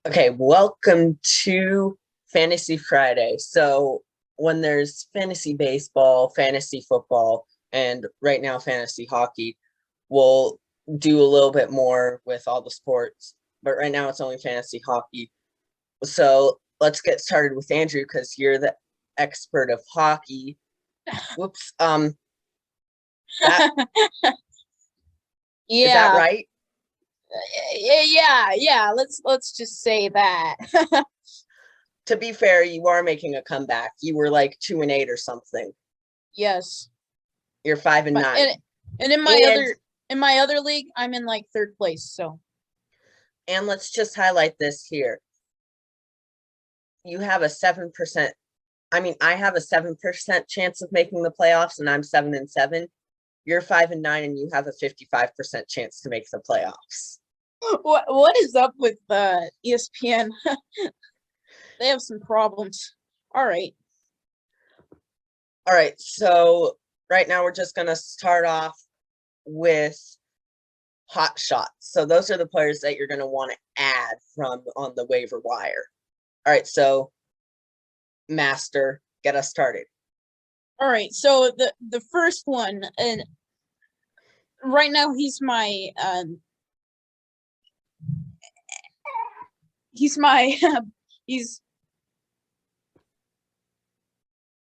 Okay, welcome to Fantasy Friday. So, when there's fantasy baseball, fantasy football, and right now fantasy hockey, we'll do a little bit more with all the sports. But right now it's only fantasy hockey. So, let's get started with Andrew because you're the expert of hockey. Whoops. That is that Yeah, right? yeah. Let's just say that. To be fair, you are making a comeback. You were like 2-8 or something. Yes. You're 5-9. And in my other league, I'm in like third place. So. And let's just highlight this here. You have a 7%. I have a 7% chance of making the playoffs, and I'm 7-7. You're 5-9, and you have a 55% chance to make the playoffs. What is up with ESPN? They have some problems. All right. So right now we're just going to start off with hot shots. So those are the players that you're going to want to add from on the waiver wire. All right, so Master, get us started. All right, so the first one, and right now he's my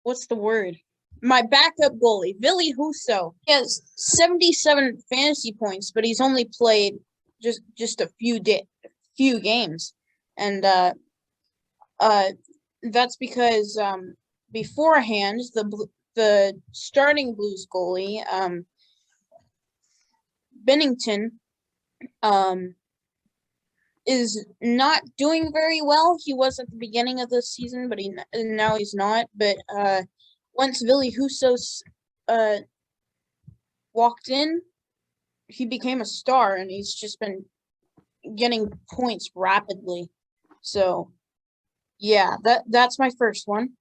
what's the word? My backup goalie, Ville Husso. He has 77 fantasy points, but he's only played just a few games, and that's because beforehand the starting Blues goalie Binnington is not doing very well. He was at the beginning of the season, but now he's not. But once Ville Husso walked in, he became a star, and he's just been getting points rapidly. So, yeah, that's my first one.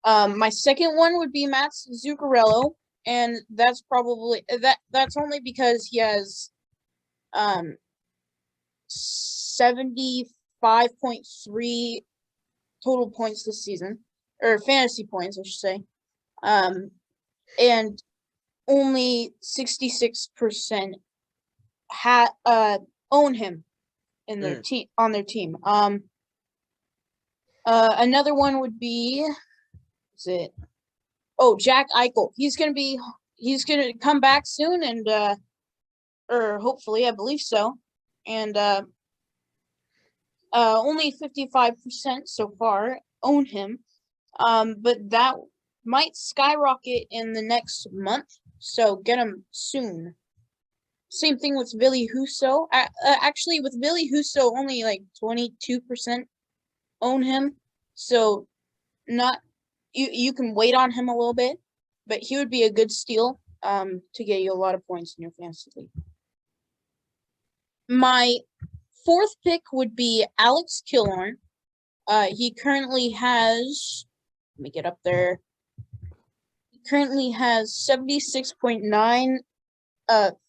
My second one would be Mats Zuccarello, and that's probably that's only because he has 75.3 total points this season, or fantasy points, I should say. And only 66% own him in their on their team. Another one would be Jack Eichel. He's gonna come back soon, and or hopefully, I believe so. And only 55% so far own him. But that might skyrocket in the next month, so get him soon. Same thing with Ville Husso. Actually, with Ville Husso, only like 22% own him, so not you can wait on him a little bit, but he would be a good steal to get you a lot of points in your fantasy league. My fourth pick would be Alex Killorn. He currently has, let me get up there. He currently has 76.9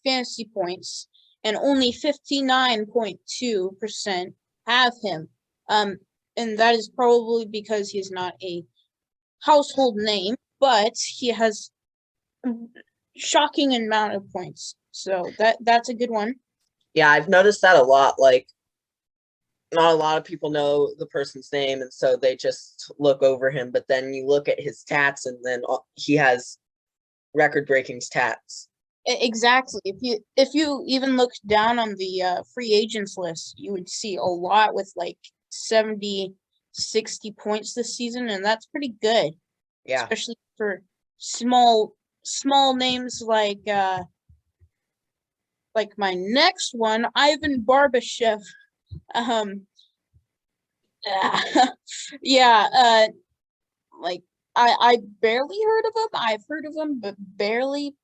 fantasy points, and only 59.2% have him. And that is probably because he's not a household name, but he has a shocking amount of points. So that's a good one. Yeah, I've noticed that a lot. Like, not a lot of people know the person's name, and so they just look over him. But then you look at his stats, and then he has record-breaking stats. Exactly. If you even looked down on the free agents list, you would see a lot with like 70, 60 points this season, and that's pretty good. Yeah. Especially for small names like my next one, Ivan Barbashev. Yeah, like I barely heard of him. I've heard of him, but barely.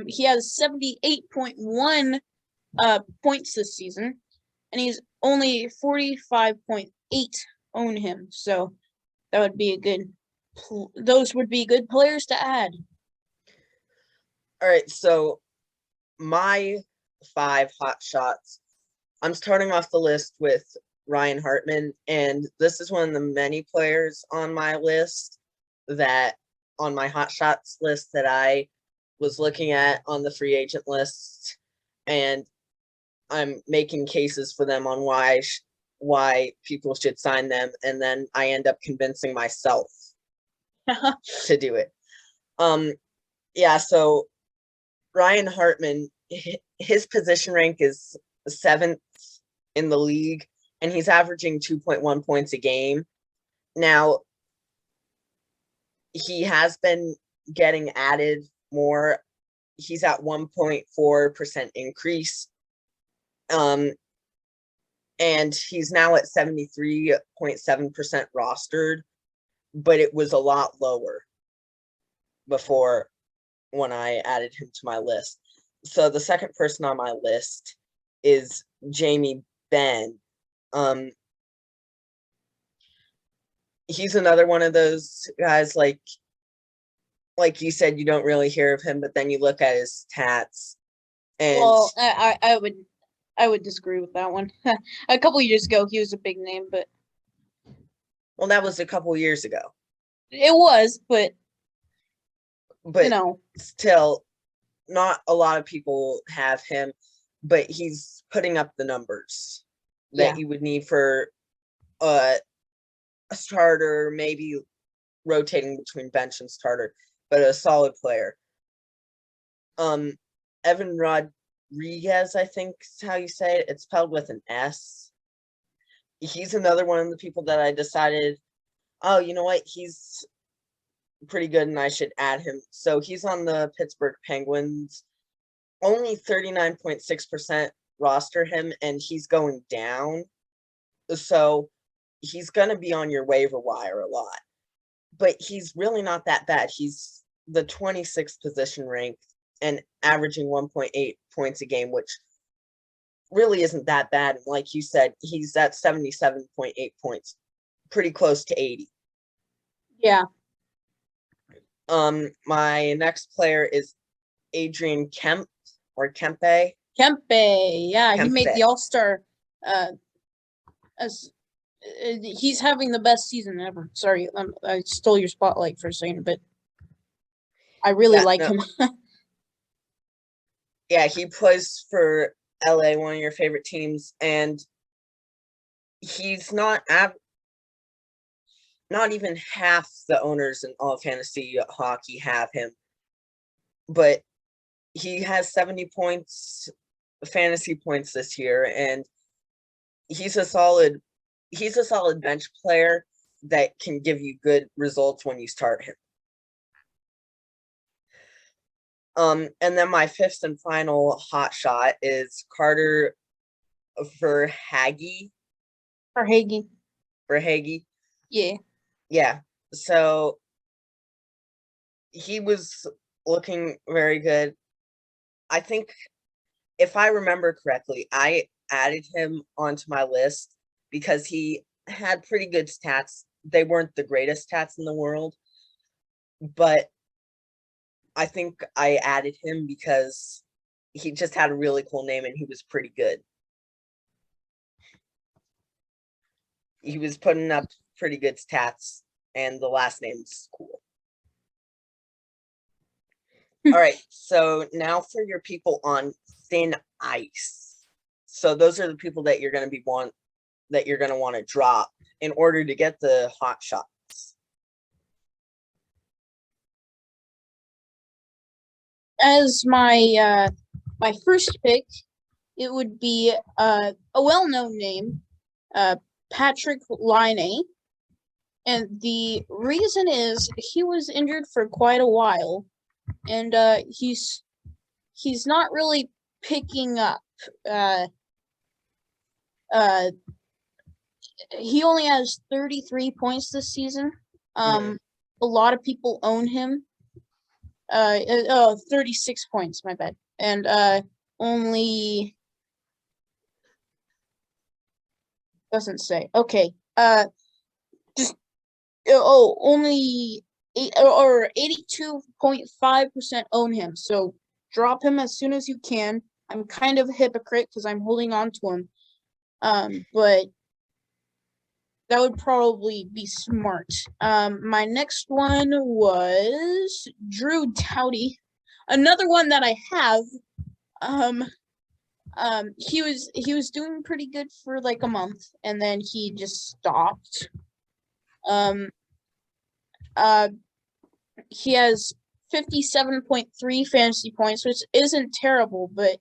He has 78.1 points this season, and he's only 45.8 own him. So that would be a good. Those would be good players to add. All right, so my 5 hot shots. I'm starting off the list with Ryan Hartman, and this is one of the many players on my list that on my hot shots list that I was looking at on the free agent list, and I'm making cases for them on why people should sign them, and then I end up convincing myself to do it. Yeah, so Ryan Hartman, his position rank is 7th in the league, and he's averaging 2.1 points a game. Now, he has been getting added more. He's at 1.4% increase. And he's now at 73.7% rostered, but it was a lot lower before when I added him to my list. So the second person on my list is Jamie Benn. He's another one of those guys like you said, you don't really hear of him, but then you look at his stats. And well, I would disagree with that one. A couple years ago, he was a big name, but well, that was a couple years ago. It was, but you know, still, not a lot of people have him, but he's putting up the numbers that you would need for a starter, maybe rotating between bench and starter, but a solid player. Evan Rodriguez, I think is how you say it. It's spelled with an S. He's another one of the people that I decided, oh, you know what? He's pretty good and I should add him. So he's on the Pittsburgh Penguins. Only 39.6% roster him, and he's going down. So he's going to be on your waiver wire a lot. But he's really not that bad. He's the 26th position ranked and averaging 1.8 points a game, which really isn't that bad. And like you said, he's at 77.8 points, pretty close to 80. Yeah. My next player is Adrian Kempe or Kempe. Kempe, yeah, Kempe. He made the All-Star. He's having the best season ever. Sorry, I stole your spotlight for a second, but I really like him. Yeah, he plays for LA, one of your favorite teams, and he's not even half the owners in all fantasy hockey have him, but he has 70 points, fantasy points this year, and he's a solid bench player that can give you good results when you start him. And then my fifth and final hot shot is Carter Verhaeghe. Verhaeghe. Yeah. Yeah. So he was looking very good. I think if I remember correctly, I added him onto my list because he had pretty good stats. They weren't the greatest stats in the world, but I think I added him because he just had a really cool name and he was pretty good. He was putting up pretty good stats and the last name's cool. All right, so now for your people on thin ice. So those are the people that you're going to want to drop in order to get the hot shots. As my my first pick, it would be a well-known name, Patrik Laine. And the reason is he was injured for quite a while, and he's not really picking up. He only has 33 points this season. a lot of people own him. 36 points, my bad. And only doesn't say. Okay. Just only 82.5% own him. So drop him as soon as you can. I'm kind of a hypocrite because I'm holding on to him. But that would probably be smart. My next one was Drew Doughty, another one that I have. He was doing pretty good for like a month, and then he just stopped. He has 57.3 fantasy points, which isn't terrible, but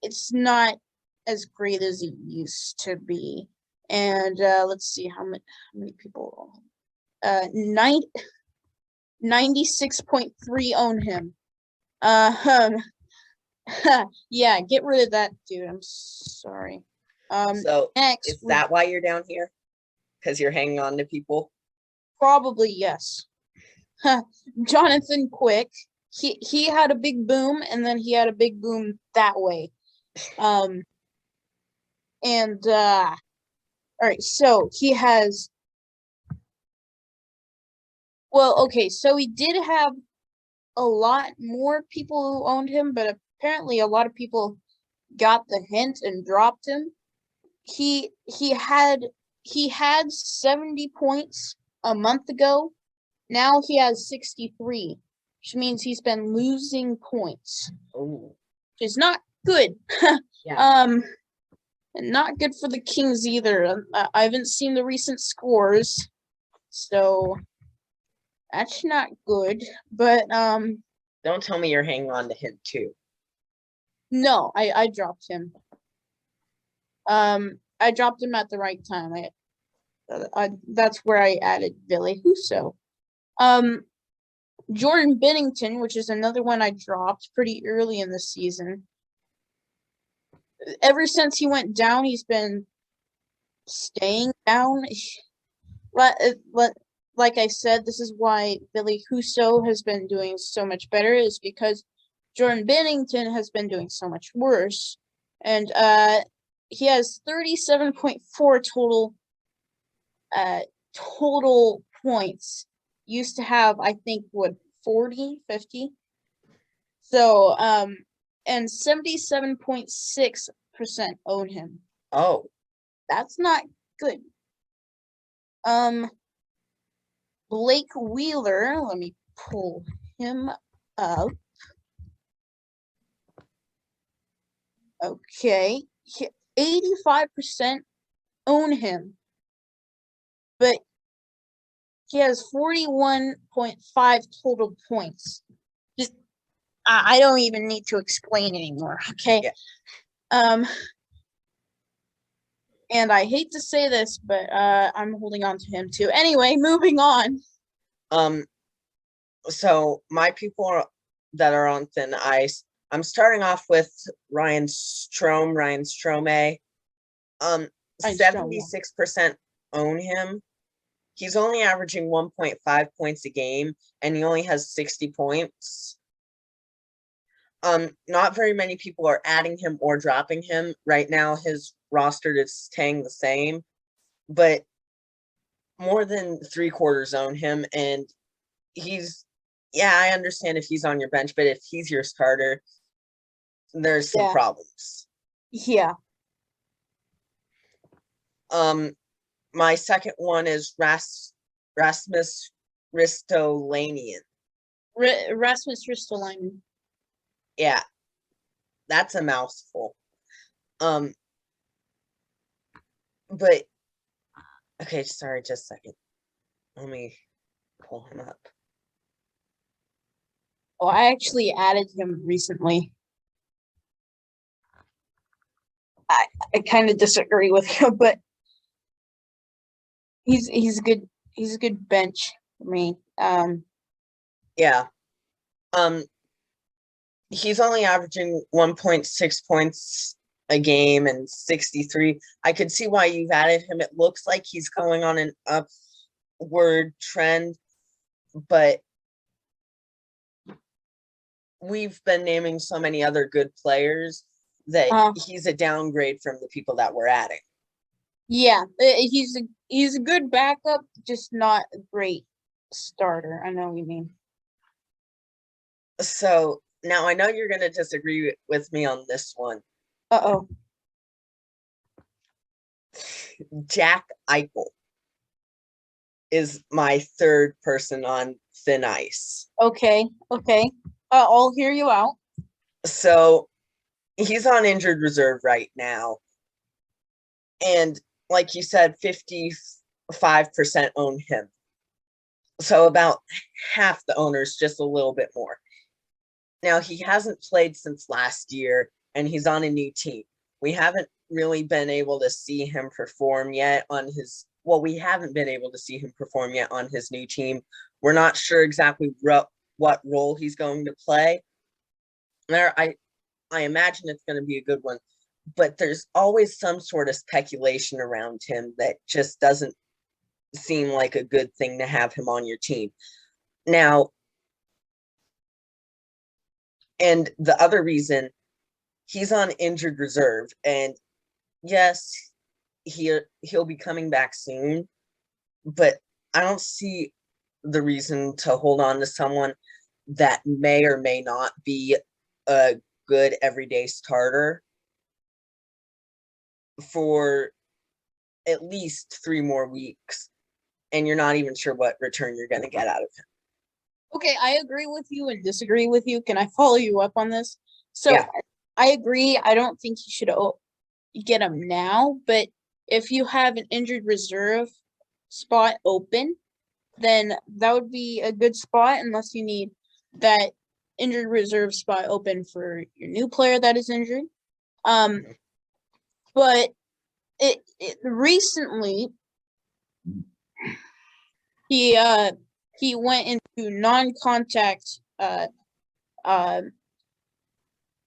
it's not as great as it used to be. And let's see how many people. 96.3 own him. Yeah, get rid of that dude. I'm sorry. So next is that why you're down here? Because you're hanging on to people? Probably yes. Jonathan Quick. He had a big boom, and then he had a big boom that way. And all right, so he has. Well, okay, so he did have a lot more people who owned him, but apparently a lot of people got the hint and dropped him. He had 70 points a month ago. Now he has 63, which means he's been losing points. Oh, which is not good. yeah. And not good for the Kings either. I haven't seen the recent scores, so that's not good. But Don't tell me you're hanging on to him too. no, I dropped him. I dropped him at the right time. That's where I added Ville Husso. Jordan Binnington, which is another one I dropped pretty early in the season. Ever since he went down, he's been staying down. Like I said, this is why Ville Husso has been doing so much better, is because Jordan Binnington has been doing so much worse. And he has 37.4 total points. Used to have, I think, 40, 50. So, and 77.6% own him. Oh. That's not good. Blake Wheeler, let me pull him up. Okay, 85% own him, but he has 41.5 total points. Just, I don't even need to explain anymore, okay? Yeah. And I hate to say this, but I'm holding on to him too. Anyway, moving on. So my people that are on thin ice, I'm starting off with Ryan Strome. 76% own him. He's only averaging 1.5 points a game, and he only has 60 points. Not very many people are adding him or dropping him. Right now, his roster is staying the same, but more than 3/4 own him, and I understand if he's on your bench, but if he's your starter, there's some problems. Yeah. My second one is Rasmus Ristolainen. Rasmus Ristolainen. Yeah, that's a mouthful. But okay, sorry, just a second. Let me pull him up. Oh, I actually added him recently. I kind of disagree with him, but he's a good bench for me. Yeah. He's only averaging 1.6 points a game and 63. I could see why you've added him. It looks like he's going on an word trend, but we've been naming so many other good players that Uh, he's a downgrade from the people that we're adding. yeah, he's a good backup, just not a great starter. I know what you mean. So now I know you're going to disagree with me on this one. Uh-oh. Jack Eichel is my third person on thin ice. Okay, okay. I'll hear you out. So he's on injured reserve right now. And like you said, 55% own him. So about half the owners, just a little bit more. Now, he hasn't played since last year, and he's on a new team. We haven't really been able to see him perform yet on his, well, we haven't been able to see him perform yet on his new team. We're not sure exactly what role he's going to play. There, I imagine it's going to be a good one, but there's always some sort of speculation around him that just doesn't seem like a good thing to have him on your team. Now, and the other reason, he's on injured reserve, and yes, he'll be coming back soon, but I don't see the reason to hold on to someone that may or may not be a good everyday starter for at least 3 more weeks, and you're not even sure what return you're going to get out of him. Okay, I agree with you and disagree with you. Can I follow you up on this? So Yeah. I agree. I don't think you should get him now, but if you have an injured reserve spot open, then that would be a good spot unless you need that injured reserve spot open for your new player that is injured. But it recently he went into non-contact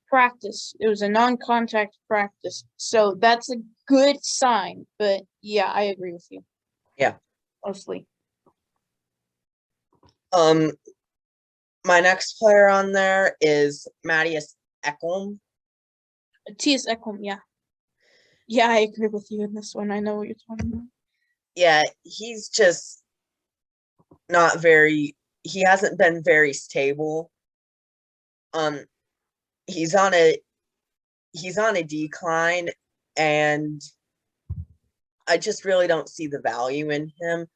practice. It was a non-contact practice, so that's a good sign. But yeah, I agree with you. Yeah. Mostly. My next player on there is Mattias Ekholm. T.S. Ekholm, yeah. Yeah, I agree with you in this one. I know what you're talking about. Yeah, he's just not very, he hasn't been very stable. He's on a decline, and I just really don't see the value in him.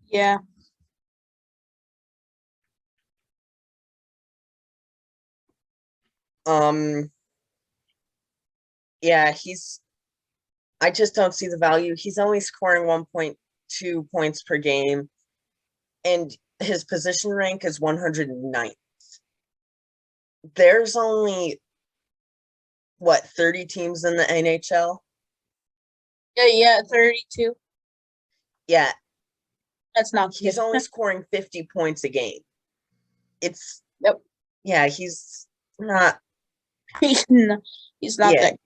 Yeah. Yeah, I just don't see the value. He's only scoring 1.2 points per game, and his position rank is 109th. There's only, what, 30 teams in the NHL? Yeah, 32. Yeah, That's not he's good. only scoring 50 points a game. It's, Yep. yeah, he's not, He's not yeah. that.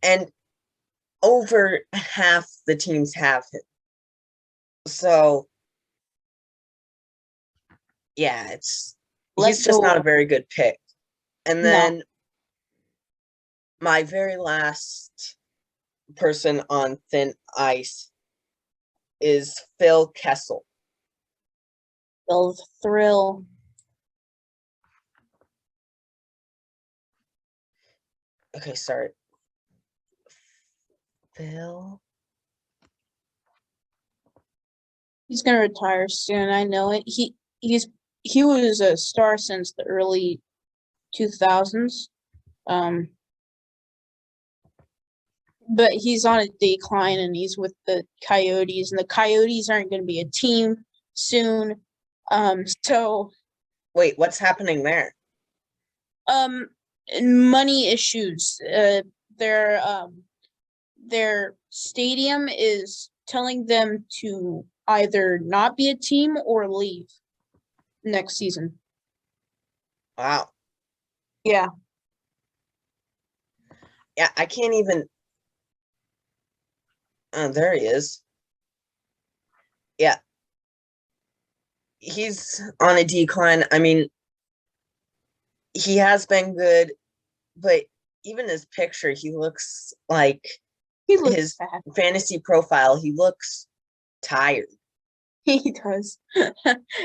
And over half the teams have him. So, yeah, he's just not a very good pick. And then my very last person on thin ice is Phil Kessel. Phil's thrill. Okay, sorry. Phil. He's gonna retire soon. I know it. He was a star since the early 2000s. But he's on a decline, and he's with the Coyotes, and the Coyotes aren't going to be a team soon. So Wait, what's happening there? money issues. Their stadium is telling them to either not be a team or leave next season. Wow. Yeah. Yeah, I can't even. Oh, there he is. Yeah, he's on a decline. I mean, he has been good, but even his picture, he looks like He looks his sad. fantasy profile, he looks tired. He does.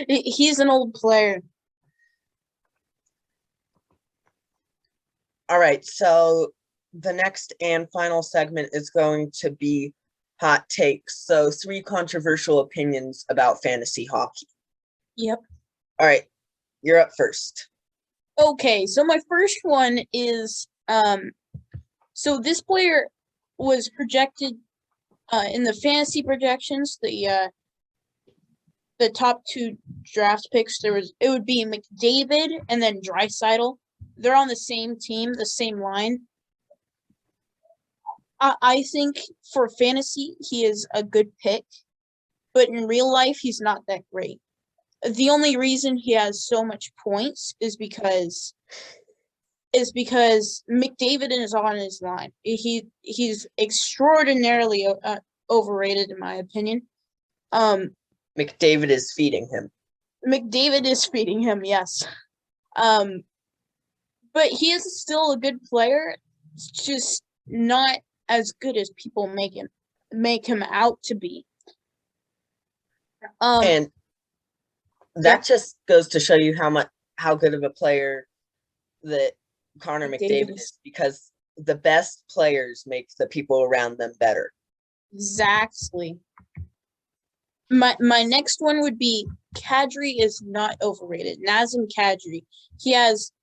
He's an old player. All right, so the next and final segment is going to be hot takes. So, three controversial opinions about fantasy hockey. Yep. All right, you're up first. Okay, so my first one is so this player was projected in the fantasy projections, the top two draft picks, it would be McDavid and then Draisaitl. They're on the same team, the same line. I think for fantasy he is a good pick, but in real life he's not that great. The only reason he has so much points is because McDavid is on his line. He's extraordinarily overrated in my opinion. McDavid is feeding him. McDavid is feeding him, yes. But he is still a good player. It's just not as good as people make him out to be. And that just goes to show you how good of a player that Connor McDavid is, because the best players make the people around them better. Exactly. My next one would be Kadri is not overrated. Nazem Kadri. He has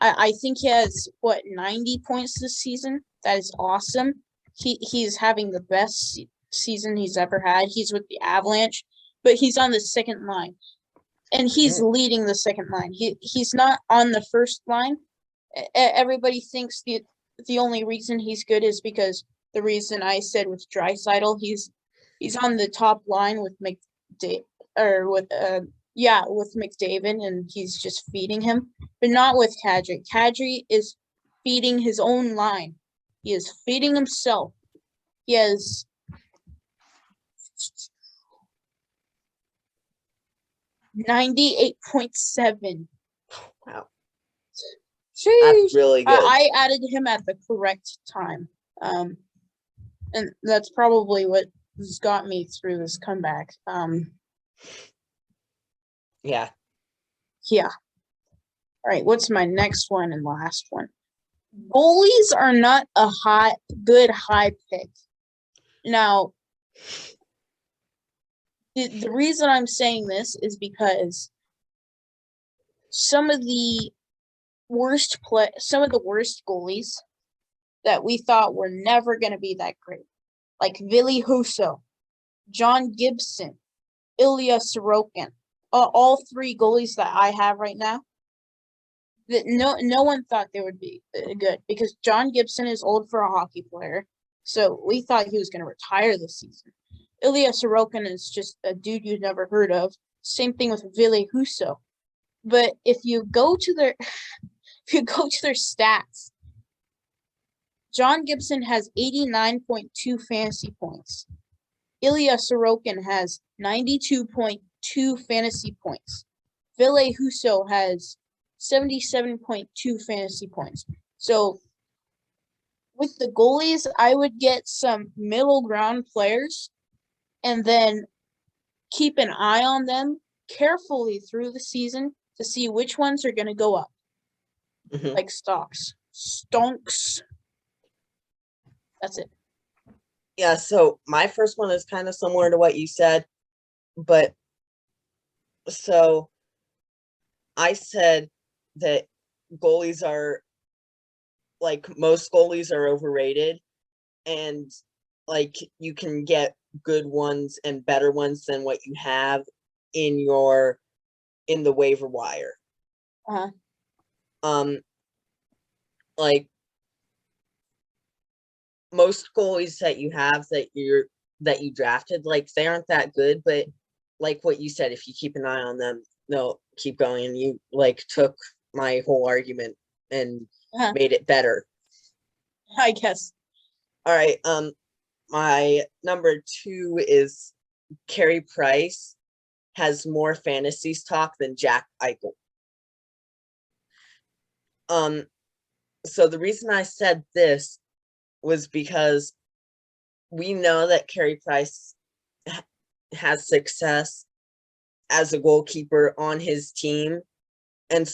I think he has 90 points this season. That is awesome. He's having the best season he's ever had. He's with the Avalanche, but he's on the second line. And he's leading the second line. He's not on the first line. Everybody thinks the only reason he's good is because the reason I said with Draisaitl, he's on the top line with McDavid, and he's just feeding him, but not with Kadri. Kadri is feeding his own line. He is feeding himself. He has 98.7. Wow. Sheesh. That's really good. I added him at the correct time. And that's probably what has got me through this comeback. Yeah. Yeah. All right, what's my next one and last one? Goalies are not a good high pick. Now, the reason I'm saying this is because some of the worst goalies that we thought were never going to be that great, like Ville Husso, John Gibson, Ilya Sorokin, all three goalies that I have right now, that no one thought they would be good, because John Gibson is old for a hockey player, so we thought he was going to retire this season. Ilya Sorokin is just a dude you've never heard of. Same thing with Ville Husso. But if you go to their stats, John Gibson has 89.2 fantasy points. Ilya Sorokin has 92.2 fantasy points. Ville Husso has 77.2 fantasy points. So with the goalies, I would get some middle ground players and then keep an eye on them carefully through the season to see which ones are going to go up. Like stocks. Stonks. That's it. Yeah, so my first one is kind of similar to what you said, but so I said that goalies are, like, most goalies are overrated, and like you can get good ones and better ones than what you have in the waiver wire. Like, most goalies that you have that you drafted, like, they aren't that good, but like what you said, if you keep an eye on them, they'll keep going, and you like took my whole argument and made it better, I guess. All right, my number 2 is Carey Price has more fantasy stock than Jack Eichel. So the reason I said this was because we know that Carey Price has success as a goalkeeper on his team. And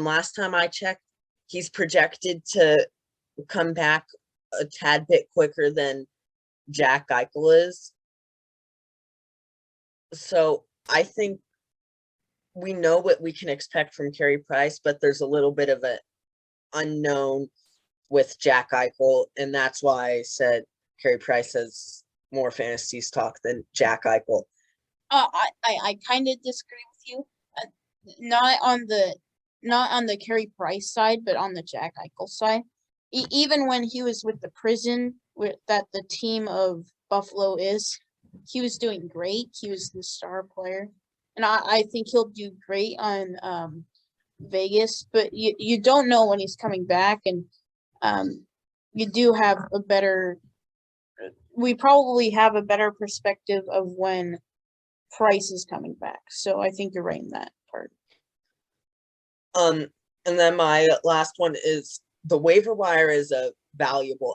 last time I checked, he's projected to come back a tad bit quicker than Jack Eichel is. So I think we know what we can expect from Carey Price, but there's a little bit of an unknown with Jack Eichel, and that's why I said Carey Price has more fantasy stock than Jack Eichel. I kind of disagree with you. Not on the Carey Price side, but on the Jack Eichel side. Even when he was with the prison that the team of Buffalo is, he was doing great. He was the star player, and I think he'll do great on Vegas. But you don't know when he's coming back, and you do have a better. We probably have a better perspective of when Price is coming back. So I think you're right in that part. And then my last one is the waiver wire is a valuable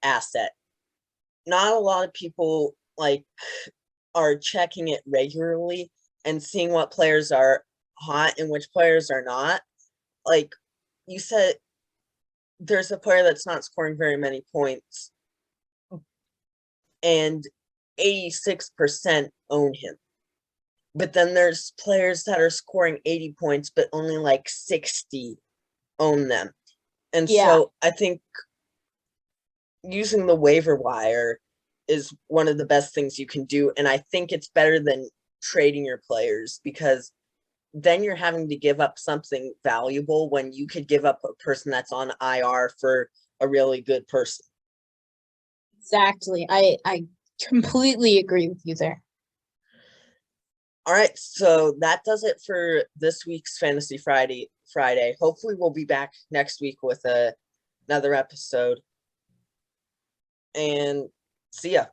asset. Not a lot of people are checking it regularly and seeing what players are hot and which players are not. Like you said, there's a player that's not scoring very many points, and 86% own him. But then there's players that are scoring 80 points, but only 60 own them. And so I think using the waiver wire is one of the best things you can do. And I think it's better than trading your players, because then you're having to give up something valuable when you could give up a person that's on IR for a really good person. Exactly. I completely agree with you there. All right, so that does it for this week's Fantasy Friday. Hopefully we'll be back next week with another episode. And see ya.